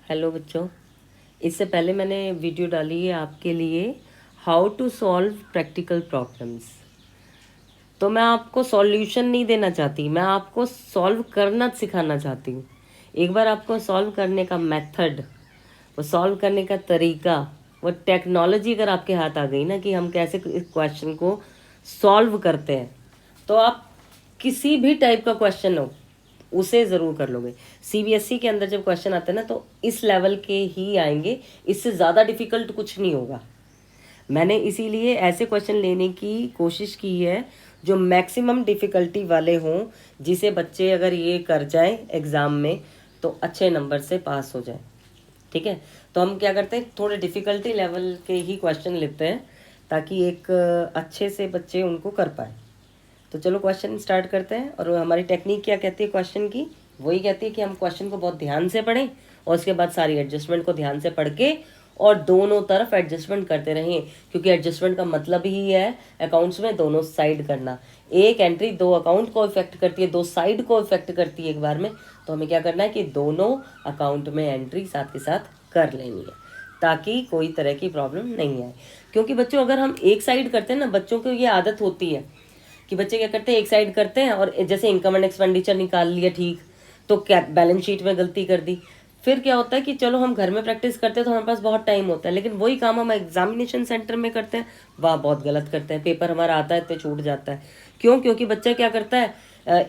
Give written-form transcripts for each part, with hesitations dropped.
Hello बच्चों, इससे पहले मैंने वीडियो डाली है आपके लिए how to solve practical problems. तो मैं आपको सॉल्यूशन नहीं देना चाहती, मैं आपको सॉल्व करना सिखाना चाहती हूँ। एक बार आपको सॉल्व करने का मेथड, वो सॉल्व करने का तरीका, वो टेक्नोलॉजी अगर आपके हाथ आ गई ना कि हम कैसे इस क्वेश्चन को सॉल्व करते हैं, तो आप किसी भी टाइप का क्वेश्चन हो उसे ज़रूर कर लोगे। सीबीएसई के अंदर जब क्वेश्चन आते हैं ना, तो इस लेवल के ही आएंगे, इससे ज़्यादा डिफिकल्ट कुछ नहीं होगा। मैंने इसीलिए ऐसे क्वेश्चन लेने की कोशिश की है जो मैक्सिमम डिफ़िकल्टी वाले हों, जिसे बच्चे अगर ये कर जाएं एग्ज़ाम में तो अच्छे नंबर से पास हो जाएं। ठीक है, तो हम क्या करते हैं, थोड़े डिफ़िकल्टी लेवल के ही क्वेश्चन लेते हैं ताकि एक अच्छे से बच्चे उनको कर पाए। तो चलो क्वेश्चन स्टार्ट करते हैं। और हमारी टेक्निक क्या कहती है क्वेश्चन की, वही कहती है कि हम क्वेश्चन को बहुत ध्यान से पढ़ें और उसके बाद सारी एडजस्टमेंट को ध्यान से पढ़ के और दोनों तरफ एडजस्टमेंट करते रहें, क्योंकि एडजस्टमेंट का मतलब ही है अकाउंट्स में दोनों साइड करना। एक एंट्री दो अकाउंट को इफेक्ट करती है, दो साइड को इफेक्ट करती है एक बार में। तो हमें क्या करना है कि दोनों अकाउंट में एंट्री साथ के साथ कर लेनी है ताकि कोई तरह की प्रॉब्लम नहीं आए। क्योंकि बच्चों अगर हम एक साइड करते हैं ना, बच्चों को ये आदत होती है कि बच्चे क्या करते हैं, एक साइड करते हैं और जैसे इनकम एंड एक्सपेंडिचर निकाल लिया ठीक, तो क्या बैलेंस शीट में गलती कर दी। फिर क्या होता है कि चलो हम घर में प्रैक्टिस करते हैं तो हमारे पास बहुत टाइम होता है, लेकिन वही काम हम एग्जामिनेशन सेंटर में करते हैं, वह बहुत गलत करते हैं। पेपर हमारा आता है तो छूट जाता है। क्यों? क्योंकि बच्चा क्या करता है,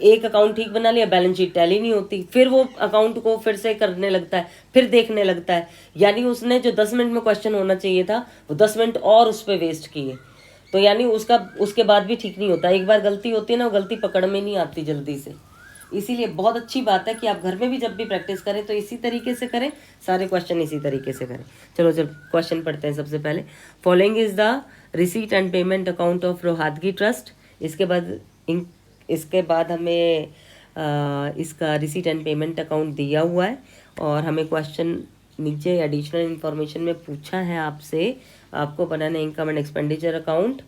एक अकाउंट ठीक बना लिया, बैलेंस शीट टैली नहीं होती, फिर वो अकाउंट को फिर से करने लगता है, फिर देखने लगता है। यानी उसने जो 10 मिनट में क्वेश्चन होना चाहिए था, वो 10 मिनट और उस पर वेस्ट किए। तो यानी उसका उसके बाद भी ठीक नहीं होता। एक बार गलती होती है ना, वो गलती पकड़ में नहीं आती जल्दी से। इसीलिए बहुत अच्छी बात है कि आप घर में भी जब भी प्रैक्टिस करें तो इसी तरीके से करें, सारे क्वेश्चन इसी तरीके से करें। चलो जब क्वेश्चन पढ़ते हैं सबसे पहले, following is the receipt and payment account of Rohatgi trust. इसके बाद हमें इसका रिसीट एंड पेमेंट अकाउंट दिया हुआ है और हमें क्वेश्चन नीचे एडिशनल इन्फॉर्मेशन में पूछा है आपसे, आपको बनाना है income and expenditure account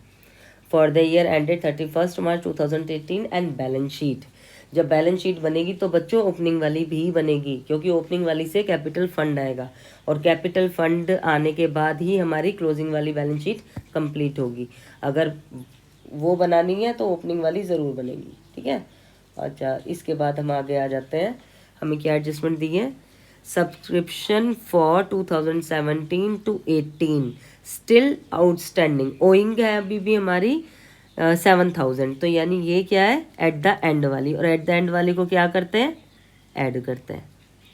for the year ended 31 March 2018 and balance sheet. जब बैलेंस शीट बनेगी तो बच्चों ओपनिंग वाली भी बनेगी, क्योंकि ओपनिंग वाली से कैपिटल फंड आएगा और कैपिटल फंड आने के बाद ही हमारी क्लोजिंग वाली बैलेंस शीट कंप्लीट होगी। अगर वो बनानी है तो ओपनिंग वाली ज़रूर बनेगी। ठीक है, अच्छा इसके बाद हम आगे आ जाते हैं। हमें क्या एडजस्टमेंट दी है, subscription for 2017 to 18 still outstanding, owing है अभी भी हमारी 7,000। तो यानी ये क्या है, एट द एंड वाली, और एट द एंड वाली को क्या करते हैं, ऐड करते हैं।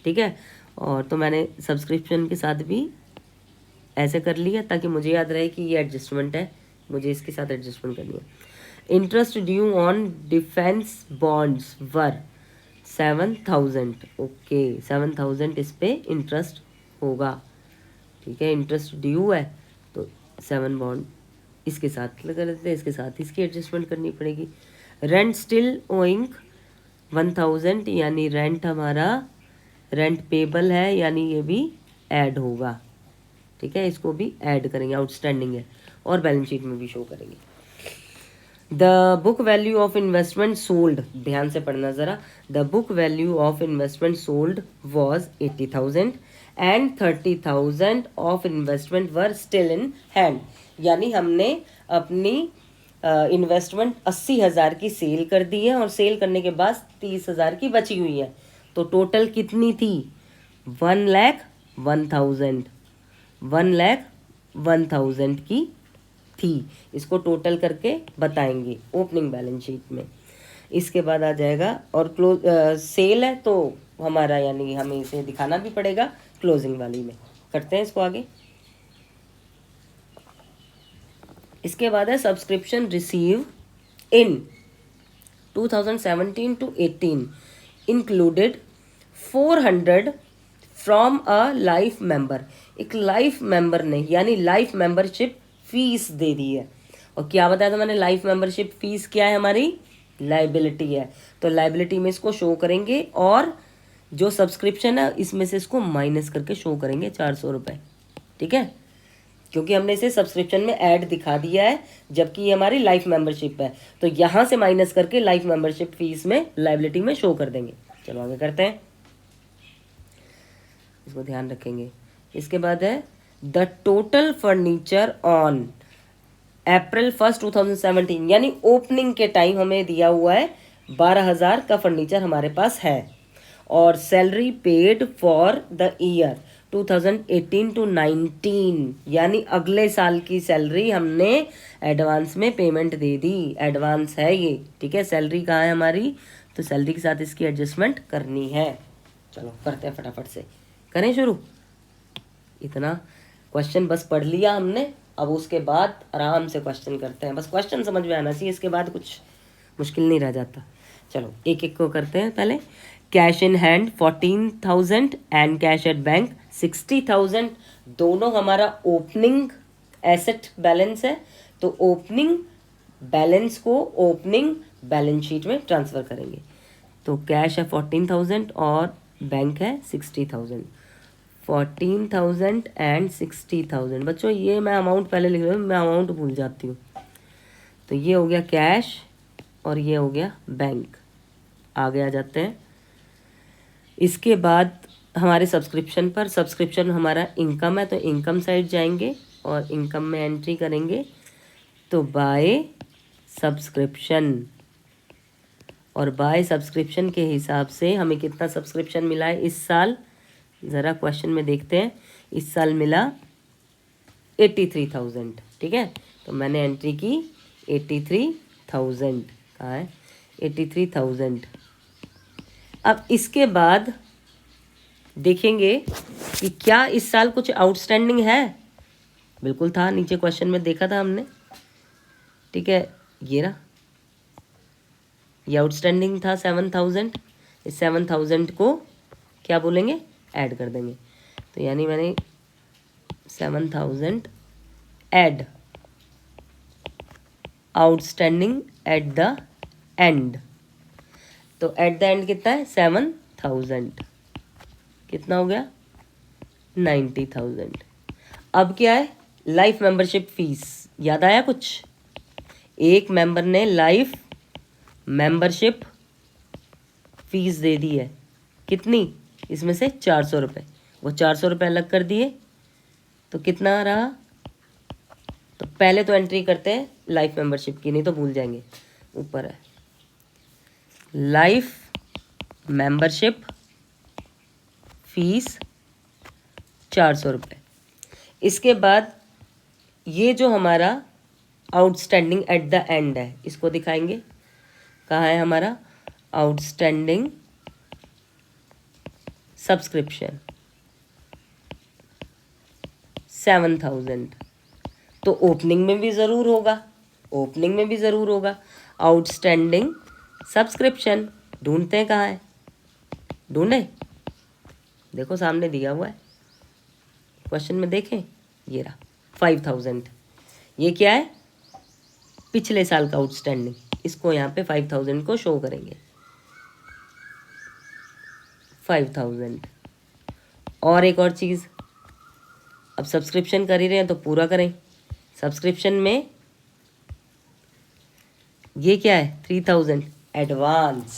ठीक है, और तो मैंने सब्सक्रिप्शन के साथ भी ऐसे कर लिया ताकि मुझे याद रहे कि ये एडजस्टमेंट है, मुझे इसके साथ एडजस्टमेंट करनी है। Interest due on defence bonds were 7,000। Okay, 7,000 इस पे इंटरेस्ट होगा। ठीक है, इंटरेस्ट ड्यू है तो 7 बॉन्ड इसके साथ लगा देते हैं, इसके साथ इसकी एडजस्टमेंट करनी पड़ेगी। रेंट स्टिल ओइंग 1,000, यानी रेंट हमारा रेंट पेबल है, यानी ये भी ऐड होगा। ठीक है, इसको भी ऐड करेंगे, आउटस्टैंडिंग है और बैलेंस शीट में भी शो करेंगे। The book value of investment sold, ध्यान से पढ़ना ज़रा, the book value of investment sold was 80,000 and 30,000 of investment were still in hand. यानी हमने अपनी इन्वेस्टमेंट 80,000 की सेल कर दी है और सेल करने के बाद 30,000 की बची हुई है। तो टोटल कितनी थी, 1,01,000, 1,01,000 की थी। इसको टोटल करके बताएंगे ओपनिंग बैलेंस शीट में। इसके बाद आ जाएगा और सेल है तो हमारा, यानी हमें इसे दिखाना भी पड़ेगा क्लोजिंग वाली में। करते हैं इसको आगे। इसके बाद है subscription receive in 2017 to 18 included 400 from a life member. एक लाइफ मेंबर ने यानी लाइफ मेंबरशिप फीस दे दी है। और क्या बताया था मैंने, लाइफ मेंबरशिप फीस क्या है, हमारी लाइबिलिटी है। तो लाइबिलिटी में इसको शो करेंगे और जो सब्सक्रिप्शन है इसमें से इसको माइनस करके शो करेंगे 400 रुपये। ठीक है, क्योंकि हमने इसे सब्सक्रिप्शन में ऐड दिखा दिया है जबकि ये हमारी लाइफ मेंबरशिप है, तो यहाँ से माइनस करके लाइफ मेंबरशिप फीस में लाइबिलिटी में शो कर देंगे। चलो आगे करते हैं। इसको ध्यान रखेंगे। इसके बाद है the total furniture on April 1 2017, यानी ओपनिंग के टाइम हमें दिया हुआ है 12,000 का फर्नीचर हमारे पास है। और salary paid for the year 2018 to 19, यानी अगले साल की सैलरी हमने एडवांस में पेमेंट दे दी, एडवांस है ये, ठीक है। सैलरी कहाँ है हमारी, तो सैलरी के साथ इसकी एडजस्टमेंट करनी है। चलो करते हैं फटाफट से, करें शुरू। इतना क्वेश्चन बस पढ़ लिया हमने, अब उसके बाद आराम से क्वेश्चन करते हैं। बस क्वेश्चन समझ में आना चाहिए, इसके बाद कुछ मुश्किल नहीं रह जाता। चलो एक एक को करते हैं। पहले cash in hand 14,000 and cash at bank 60,000, दोनों हमारा ओपनिंग एसेट बैलेंस है, तो ओपनिंग बैलेंस को ओपनिंग बैलेंस शीट में ट्रांसफ़र करेंगे। तो कैश है 14,000 और बैंक है 60,000। 14,000 एंड 60,000, बच्चों ये मैं अमाउंट पहले लिख रहा हूँ, मैं अमाउंट भूल जाती हूँ। तो ये हो गया कैश और ये हो गया बैंक। आगे आ जाते हैं। इसके बाद हमारे सब्सक्रिप्शन पर, सब्सक्रिप्शन हमारा इनकम है, तो इनकम साइड जाएंगे और इनकम में एंट्री करेंगे। तो बाय सब्सक्रिप्शन, और बाय सब्सक्रिप्शन के हिसाब से हमें कितना सब्सक्रिप्शन मिला है इस साल, ज़रा क्वेश्चन में देखते हैं। इस साल मिला 83,000, ठीक है। तो मैंने एंट्री की 83,000, कहाँ है 83,000। अब इसके बाद देखेंगे कि क्या इस साल कुछ आउटस्टैंडिंग है। बिल्कुल था, नीचे क्वेश्चन में देखा था हमने, ठीक है। ये रहा, ये आउटस्टैंडिंग था 7,000। इस 7,000 को क्या बोलेंगे, ऐड कर देंगे। तो यानी मैंने 7,000 add outstanding at the end. तो एट द एंड कितना है 7,000, कितना हो गया 90,000। अब क्या है, लाइफ मेंबरशिप फीस, याद आया कुछ। एक मेंबर ने लाइफ मेंबरशिप फीस दे दी है, कितनी, इसमें से 400 रुपये, वो 400 रुपये अलग कर दिए, तो कितना रहा। तो पहले तो एंट्री करते हैं लाइफ मेंबरशिप की, नहीं तो भूल जाएंगे। ऊपर है लाइफ मेंबरशिप फीस 400 रुपये। इसके बाद ये जो हमारा आउटस्टैंडिंग एट द एंड है, इसको दिखाएंगे। कहाँ है हमारा आउटस्टैंडिंग सब्सक्रिप्शन 7,000। तो ओपनिंग में भी ज़रूर होगा, ओपनिंग में भी ज़रूर होगा आउटस्टैंडिंग सब्सक्रिप्शन। ढूंढते हैं कहाँ है, ढूंढे, देखो सामने दिया हुआ है क्वेश्चन में, देखें ये रहा 5,000। ये क्या है, पिछले साल का आउटस्टैंडिंग, इसको यहाँ पे 5,000 को शो करेंगे। 5,000। और एक और चीज़, अब सब्सक्रिप्शन कर ही रहे हैं तो पूरा करें। सब्सक्रिप्शन में ये क्या है 3,000 एडवांस,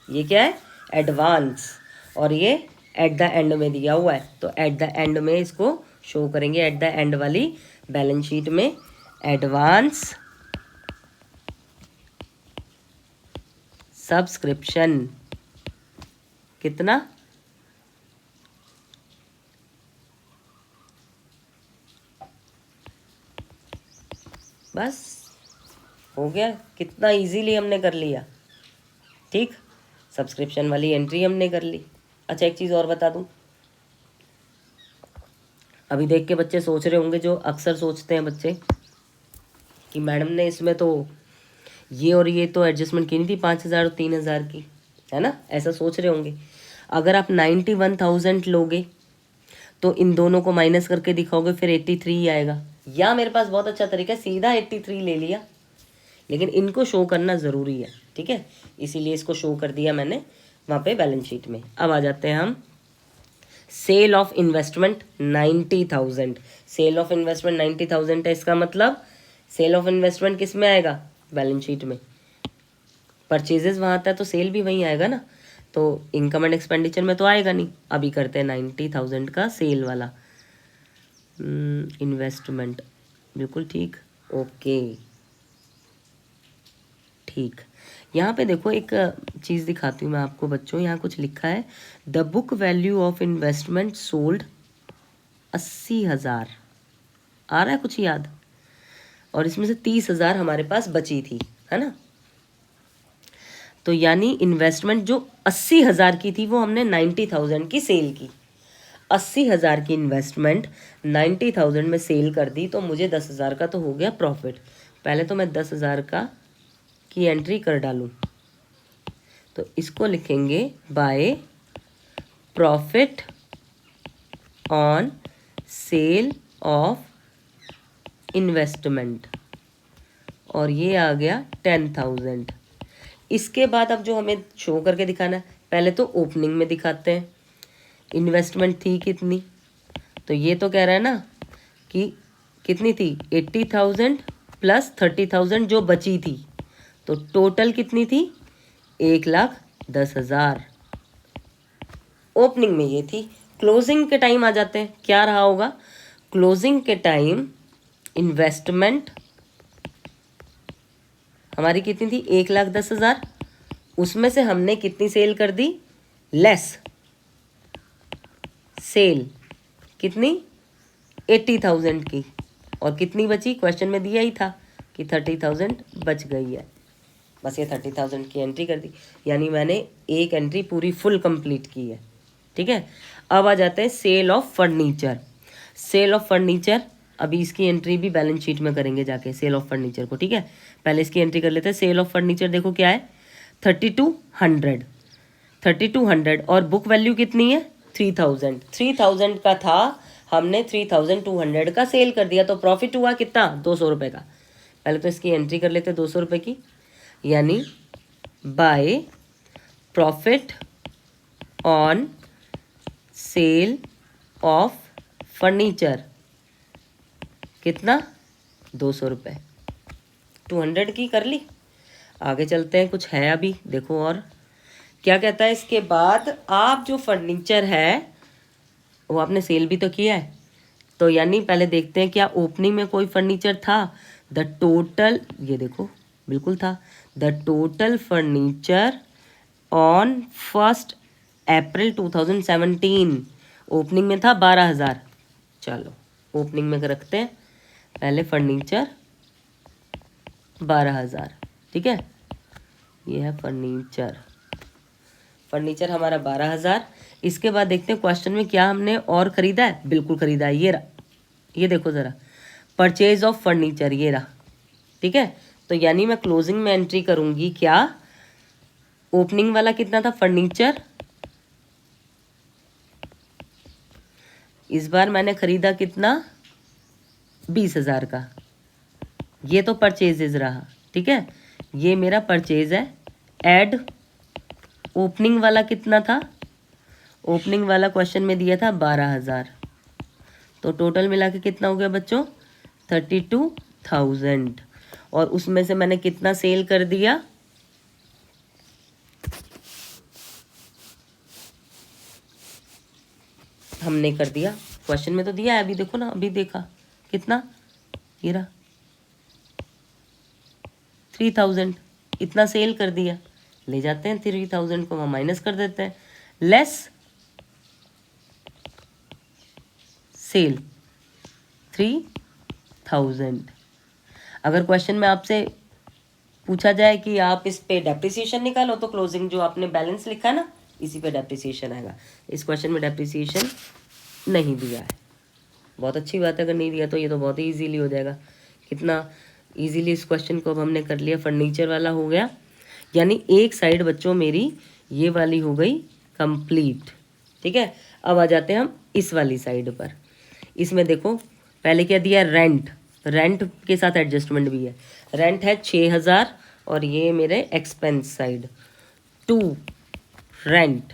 ये क्या है एडवांस, और ये एट द एंड में दिया हुआ है, तो एट द एंड में इसको शो करेंगे। एट द एंड वाली बैलेंस शीट में एडवांस सब्सक्रिप्शन कितना, बस हो गया। कितना इजीली हमने कर लिया, ठीक। सब्सक्रिप्शन वाली एंट्री हमने कर ली। अच्छा एक चीज़ और बता दूं, अभी देख के बच्चे सोच रहे होंगे, जो अक्सर सोचते हैं बच्चे, कि मैडम ने इसमें तो ये और ये तो एडजस्टमेंट की नहीं थी 5,000 और 3,000 की, है ना, ऐसा सोच रहे होंगे। अगर आप 91,000 लोगे तो इन दोनों को माइनस करके दिखाओगे, फिर 83 ही आएगा। या मेरे पास बहुत अच्छा तरीका है, सीधा 83 ले लिया, लेकिन इनको शो करना ज़रूरी है, ठीक है, इसीलिए इसको शो कर दिया मैंने वहाँ पे बैलेंस शीट में। अब आ जाते हैं हम sale of investment 90,000। Sale of investment 90,000 है, इसका मतलब सेल ऑफ इन्वेस्टमेंट किस में आएगा, बैलेंस शीट में। परचेजेस वहाँ आता है तो सेल भी वहीं आएगा ना। तो इनकम एंड एक्सपेंडिचर में तो आएगा नहीं। अभी करते हैं 90,000 का सेल वाला। इन्वेस्टमेंट, बिल्कुल ठीक, ओके ठीक। यहाँ पे देखो एक चीज़ दिखाती हूँ मैं आपको बच्चों, यहाँ कुछ लिखा है, the book value of investment sold 80,000, आ रहा है कुछ याद? और इसमें से 30,000 हमारे पास बची थी, है ना। तो यानी इन्वेस्टमेंट जो 80,000 की थी वो हमने 90,000 की सेल की। 80,000 की इन्वेस्टमेंट 90,000 में सेल कर दी, तो मुझे 10,000 का तो हो गया प्रॉफिट। पहले तो मैं 10,000 का की एंट्री कर डालूं, तो इसको लिखेंगे by profit on sale of investment, और ये आ गया 10,000। इसके बाद अब जो हमें शो करके दिखाना है, पहले तो ओपनिंग में दिखाते हैं इन्वेस्टमेंट थी कितनी। तो ये तो कह रहा है ना कि कितनी थी, 80,000 प्लस 30,000 जो बची थी, तो टोटल कितनी थी, 1,10,000। ओपनिंग में ये थी। क्लोजिंग के टाइम आ जाते हैं, क्या रहा होगा, क्लोजिंग के टाइम इन्वेस्टमेंट हमारी कितनी थी, 1,10,000। उसमें से हमने कितनी सेल कर दी, लेस सेल कितनी, 80,000 की, और कितनी बची, क्वेश्चन में दिया ही था कि 30,000 बच गई है। बस ये 30,000 की एंट्री कर दी, यानी मैंने एक एंट्री पूरी फुल कंप्लीट की है। ठीक है, अब आ जाते हैं sale of furniture. Sale of furniture, अभी इसकी एंट्री भी बैलेंस शीट में करेंगे जाके, सेल ऑफ फर्नीचर को। ठीक है, पहले इसकी एंट्री कर लेते हैं। सेल ऑफ फर्नीचर देखो क्या है, 3,200, 3,200, और बुक वैल्यू कितनी है, 3,000। 3,000 का था, हमने 3,200 का सेल कर दिया, तो प्रॉफिट हुआ कितना, 200 रुपये का। पहले तो इसकी एंट्री कर लेते हैं 200 रुपये की, यानी by profit on sale of furniture कितना, 200 रुपये। 200 की कर ली। आगे चलते हैं, कुछ है अभी देखो और क्या कहता है। इसके बाद आप जो फर्नीचर है वो आपने सेल भी तो किया है, तो यानी पहले देखते हैं क्या ओपनिंग में कोई फर्नीचर था। द टोटल, ये देखो बिल्कुल था, the total furniture on 1 April 2017 opening में था 12,000। चलो ओपनिंग में रखते हैं पहले फर्नीचर 12,000। ठीक है, ये है फर्नीचर, फर्नीचर हमारा 12,000। इसके बाद देखते हैं क्वेश्चन में क्या हमने और ख़रीदा है, बिल्कुल ख़रीदा है, ये रहा, ये देखो ज़रा, परचेज ऑफ फर्नीचर, ये रहा। ठीक है, तो यानी मैं क्लोजिंग में एंट्री करूँगी क्या, ओपनिंग वाला कितना था फर्नीचर, इस बार मैंने ख़रीदा कितना, 20,000 का, ये तो परचेजेज रहा। ठीक है, ये मेरा परचेज है। ऐड ओपनिंग वाला कितना था, ओपनिंग वाला क्वेश्चन में दिया था 12,000, तो टोटल मिला के कितना हो गया बच्चों, 32,000। और उसमें से मैंने कितना सेल कर दिया, हमने कर दिया, क्वेश्चन में तो दिया है, अभी देखो ना, अभी देखा कितना, ये रहा 3,000, इतना सेल कर दिया। ले जाते हैं 3,000 को हम माइनस कर देते हैं, लेस सेल 3,000। अगर क्वेश्चन में आपसे पूछा जाए कि आप इस पे डेप्रिसिएशन निकालो, तो क्लोजिंग जो आपने बैलेंस लिखा है ना, इसी पे डेप्रिसिएशन आएगा। इस क्वेश्चन में डेप्रिसिएशन नहीं दिया है, बहुत अच्छी बात है, अगर नहीं दिया तो ये तो बहुत ही ईजीली हो जाएगा। कितना ईजीली इस क्वेश्चन को अब हमने कर लिया, फर्नीचर वाला हो गया, यानी एक साइड बच्चों मेरी ये वाली हो गई कंप्लीट। ठीक है, अब आ जाते हैं हम इस वाली साइड पर। इसमें देखो पहले क्या दिया, रेंट, रेंट के साथ एडजस्टमेंट भी है। रेंट है 6,000, और ये मेरे एक्सपेंस साइड, टू रेंट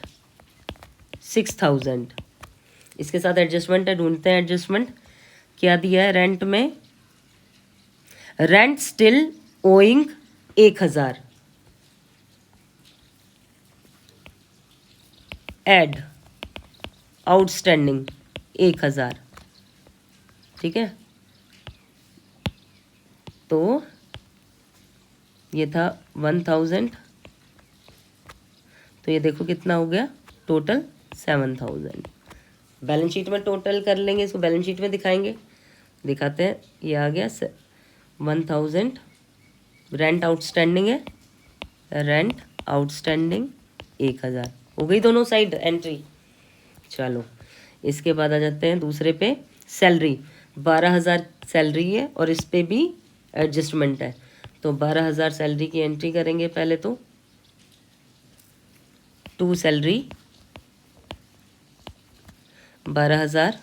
6,000, इसके साथ एडजस्टमेंट है, ढूंढते हैं एडजस्टमेंट क्या दिया है रेंट में। Rent still owing 1,000, add outstanding 1000, ठीक है। तो ये था 1000, तो ये देखो कितना हो गया टोटल 7000। बैलेंस शीट में टोटल कर लेंगे, इसको बैलेंस शीट में दिखाएंगे, दिखाते हैं। ये आ गया 1000, रेंट आउटस्टैंडिंग है, रेंट आउटस्टैंडिंग 1000 हो गई दोनों साइड एंट्री। चलो इसके बाद आ जाते हैं दूसरे पे, सैलरी 12000 सैलरी है और इस पे भी एडजस्टमेंट है, तो 12000 सैलरी की एंट्री करेंगे पहले तो। टू सैलरी 12000,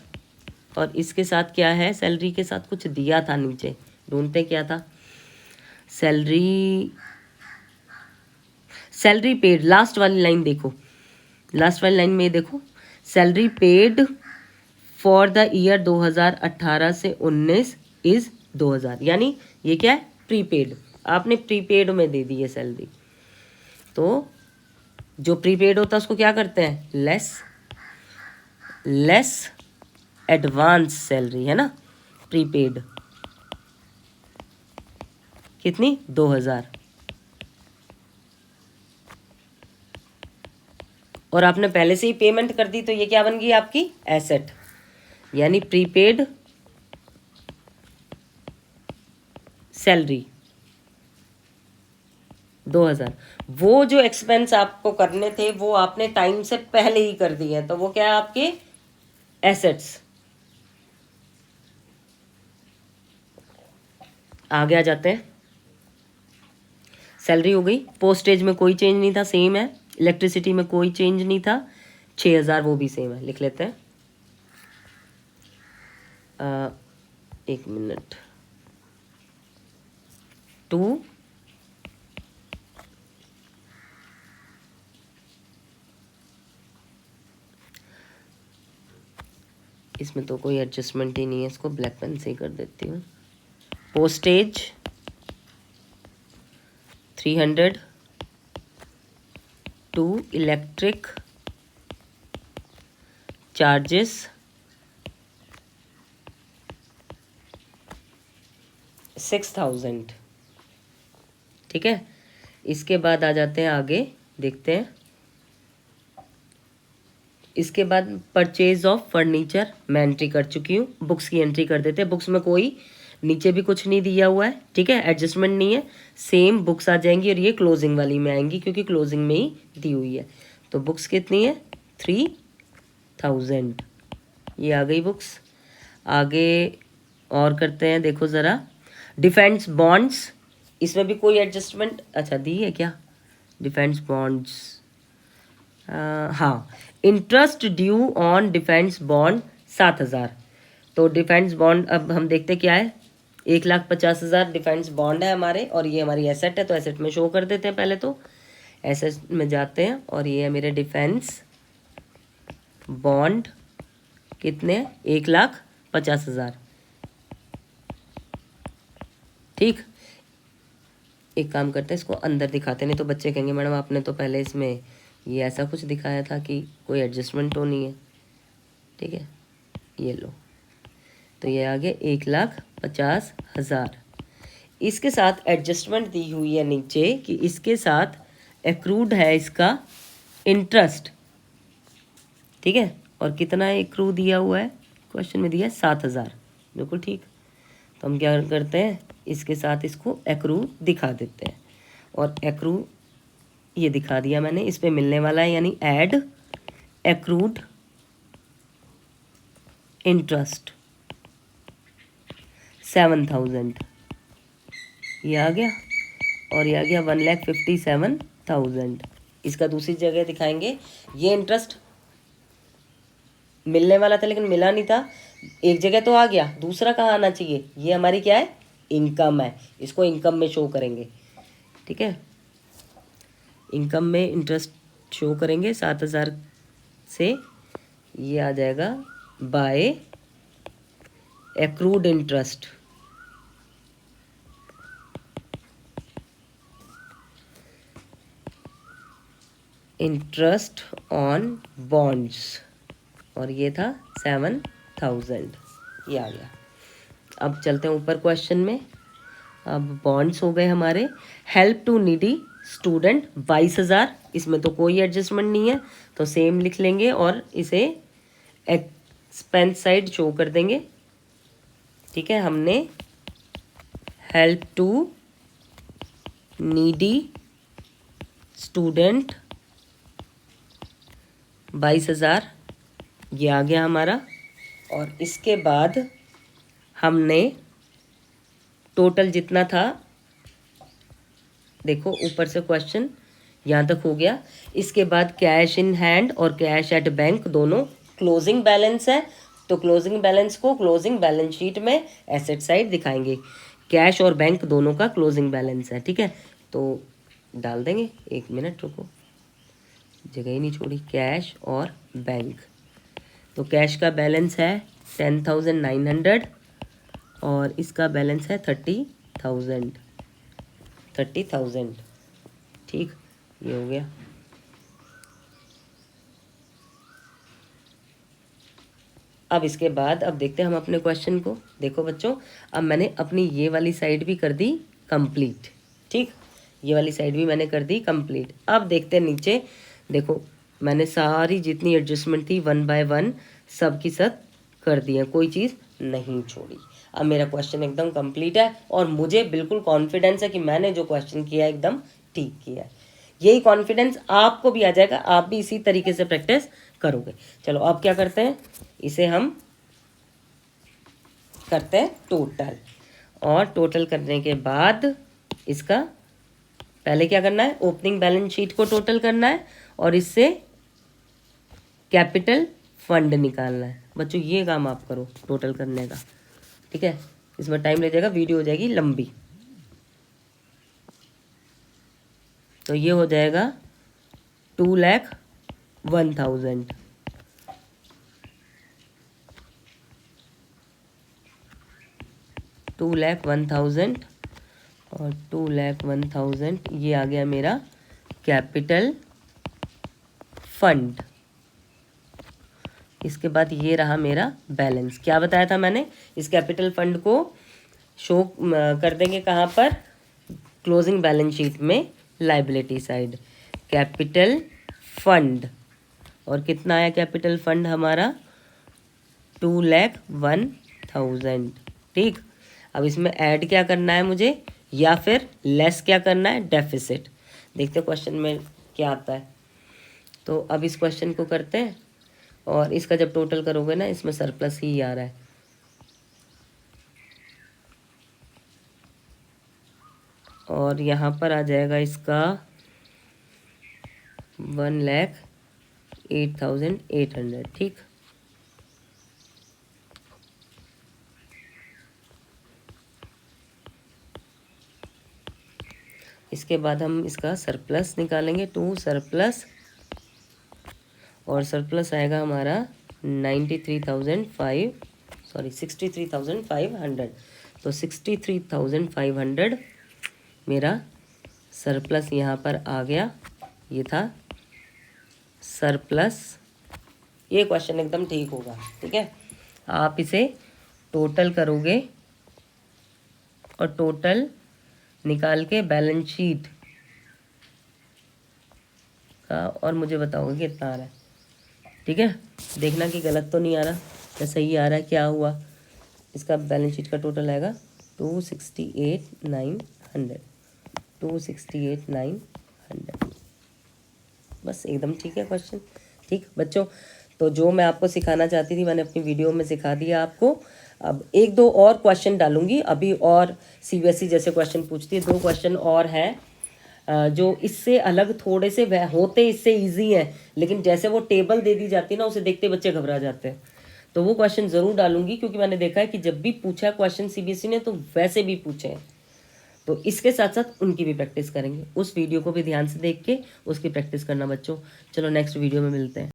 और इसके साथ क्या है, सैलरी के साथ कुछ दिया था नीचे, ढूंढते क्या था, सैलरी पेड, लास्ट वाली लाइन देखो, लास्ट वाली लाइन में देखो, salary paid for the year 2018 से 19 इज 2000, यानी ये क्या है, प्रीपेड, आपने प्रीपेड में दे दी है सैलरी। तो जो प्रीपेड होता है उसको क्या करते हैं, लेस एडवांस सैलरी, है ना, प्रीपेड कितनी 2000, और आपने पहले से ही पेमेंट कर दी, तो ये क्या बन गई आपकी एसेट, यानी प्रीपेड सैलरी 2000। वो जो एक्सपेंस आपको करने थे वो आपने टाइम से पहले ही कर दिए हैं, तो वो क्या है आपके एसेट्स। आगे आ जाते हैं, सैलरी हो गई, पोस्टेज में कोई चेंज नहीं था, सेम है, इलेक्ट्रिसिटी में कोई चेंज नहीं था, 6000 वो भी सेम है, लिख लेते हैं। एक मिनट, 2 इसमें तो कोई एडजस्टमेंट ही नहीं है, इसको ब्लैक पेन से ही कर देती हूँ। पोस्टेज 300, टू इलेक्ट्रिक चार्जेस 6000, ठीक है। इसके बाद आ जाते हैं आगे, देखते हैं। इसके बाद परचेज ऑफ फर्नीचर मैं एंट्री कर चुकी हूँ, बुक्स की एंट्री कर देते हैं। बुक्स में कोई नीचे भी कुछ नहीं दिया हुआ है, ठीक है, एडजस्टमेंट नहीं है, सेम बुक्स आ जाएंगी, और ये क्लोजिंग वाली में आएंगी क्योंकि क्लोजिंग में ही दी हुई है। तो बुक्स कितनी है 3000, ये आ गई बुक्स। आगे और करते हैं, देखो ज़रा, डिफेंस बॉन्ड्स, इसमें भी कोई एडजस्टमेंट अच्छा दी है क्या, डिफेंस बॉन्ड्स, हाँ, interest due on defence bond 7000। तो डिफेंस बॉन्ड अब हम देखते क्या है, 1,50,000 डिफेंस बॉन्ड है हमारे, और ये हमारी एसेट है, तो एसेट में शो कर देते हैं। पहले तो एसेट में जाते हैं, और ये है मेरे डिफेंस बॉन्ड, कितने 1,50,000, ठीक। एक काम करते हैं, इसको अंदर दिखाते, नहीं तो बच्चे कहेंगे मैडम आपने तो पहले इसमें ये ऐसा कुछ दिखाया था कि कोई एडजस्टमेंट तो नहीं है, ठीक है। ये लो, तो ये आ गया 1,50,000। इसके साथ एडजस्टमेंट दी हुई है नीचे कि इसके साथ एक्रूड है इसका इंटरेस्ट, ठीक है। और कितना एक्रू दिया हुआ है, क्वेश्चन में दिया है 7000, बिल्कुल ठीक। तो हम क्या करते हैं, इसके साथ इसको एक्रू दिखा देते हैं, और एक्रू ये दिखा दिया मैंने, इस पे मिलने वाला है, यानी ऐड एक्रूड इंटरेस्ट 7000, ये आ गया, और ये आ गया 1,57,000। इसका दूसरी जगह दिखाएंगे, ये इंटरेस्ट मिलने वाला था लेकिन मिला नहीं था, एक जगह तो आ गया, दूसरा कहाँ आना चाहिए, ये हमारी क्या है इनकम है, इसको इनकम में शो करेंगे, ठीक है। इनकम में इंटरेस्ट शो करेंगे 7000 से, ये आ जाएगा by accrued interest, interest on bonds, और ये था 7,000, ये आ गया। अब चलते हैं ऊपर क्वेश्चन में। अब बॉन्ड्स हो गए हमारे। हेल्प टू नीडी स्टूडेंट 22,000, इसमें तो कोई एडजस्टमेंट नहीं है, तो सेम लिख लेंगे और इसे एक्सपेंस साइड शो कर देंगे। ठीक है, हमने हेल्प टू नीडी स्टूडेंट 22,000, ये आ गया हमारा। और इसके बाद हमने टोटल जितना था, देखो ऊपर से क्वेश्चन यहाँ तक हो गया। इसके बाद कैश इन हैंड और कैश एट बैंक दोनों क्लोजिंग बैलेंस है, तो क्लोजिंग बैलेंस को क्लोजिंग बैलेंस शीट में एसेट साइड दिखाएंगे। कैश और बैंक दोनों का क्लोजिंग बैलेंस है। ठीक है, तो डाल देंगे, 1 मिनट रुको, जगह ही नहीं छोड़ी। कैश और बैंक, तो कैश का बैलेंस है 10,900 और इसका बैलेंस है 30,000। ठीक, ये हो गया। अब इसके बाद अब देखते हैं हम अपने क्वेश्चन को। देखो बच्चों, अब मैंने अपनी ये वाली साइड भी कर दी कंप्लीट। ठीक, ये वाली साइड भी मैंने कर दी कंप्लीट। अब देखते हैं नीचे, देखो मैंने सारी जितनी एडजस्टमेंट थी 1 बाय 1 सब की सब कर दी है, कोई चीज़ नहीं छोड़ी। अब मेरा क्वेश्चन एकदम कंप्लीट है और मुझे बिल्कुल कॉन्फिडेंस है कि मैंने जो क्वेश्चन किया है एकदम ठीक किया है। यही कॉन्फिडेंस आपको भी आ जाएगा, आप भी इसी तरीके से प्रैक्टिस करोगे। चलो अब क्या करते हैं, इसे हम करते हैं टोटल, और टोटल करने के बाद इसका पहले क्या करना है, ओपनिंग बैलेंस शीट को टोटल करना है और इससे कैपिटल फंड निकालना है। बच्चों ये काम आप करो टोटल करने का। ठीक है, इसमें टाइम ले जाएगा, वीडियो हो जाएगी लंबी। तो ये हो जाएगा 2,01,000। और 2,01,000 ये आ गया मेरा कैपिटल फंड। इसके बाद ये रहा मेरा बैलेंस। क्या बताया था मैंने, इस कैपिटल फंड को शो कर देंगे कहाँ पर, क्लोजिंग बैलेंस शीट में लायबिलिटी साइड, कैपिटल फंड। और कितना आया कैपिटल फंड हमारा, 2,01,000। ठीक, अब इसमें ऐड क्या करना है मुझे, या फिर लेस क्या करना है, डेफिसिट। देखते क्वेश्चन में क्या आता है। तो अब इस क्वेश्चन को करते हैं और इसका जब टोटल करोगे ना, इसमें सरप्लस ही आ रहा है। और यहाँ पर आ जाएगा इसका 1,08,800। ठीक, इसके बाद हम इसका सरप्लस निकालेंगे, टू सरप्लस, और सरप्लस आएगा हमारा 63,500। तो 63,500 मेरा सरप्लस यहाँ पर आ गया। ये था सरप्लस। ये क्वेश्चन एकदम ठीक होगा। ठीक है, आप इसे टोटल करोगे और टोटल निकाल के बैलेंस शीट का और मुझे बताओगे कितना आ रहा है। ठीक है, देखना कि गलत तो नहीं आ रहा या सही आ रहा है, क्या हुआ। इसका बैलेंस शीट का टोटल आएगा 268,900। 268,900, बस एकदम ठीक है क्वेश्चन। ठीक बच्चों, तो जो मैं आपको सिखाना चाहती थी मैंने अपनी वीडियो में सिखा दिया आपको। अब 1-2 और क्वेश्चन डालूंगी अभी, और सीबीएसई जैसे क्वेश्चन पूछती है। 2 क्वेश्चन और हैं जो इससे अलग थोड़े से होते इससे इजी हैं, लेकिन जैसे वो टेबल दे दी जाती है ना, उसे देखते बच्चे घबरा जाते हैं। तो वो क्वेश्चन ज़रूर डालूंगी, क्योंकि मैंने देखा है कि जब भी पूछा क्वेश्चन सीबीएसई ने तो वैसे भी पूछे हैं। तो इसके साथ साथ उनकी भी प्रैक्टिस करेंगे। उस वीडियो को भी ध्यान से देख के उसकी प्रैक्टिस करना बच्चों। चलो नेक्स्ट वीडियो में मिलते हैं।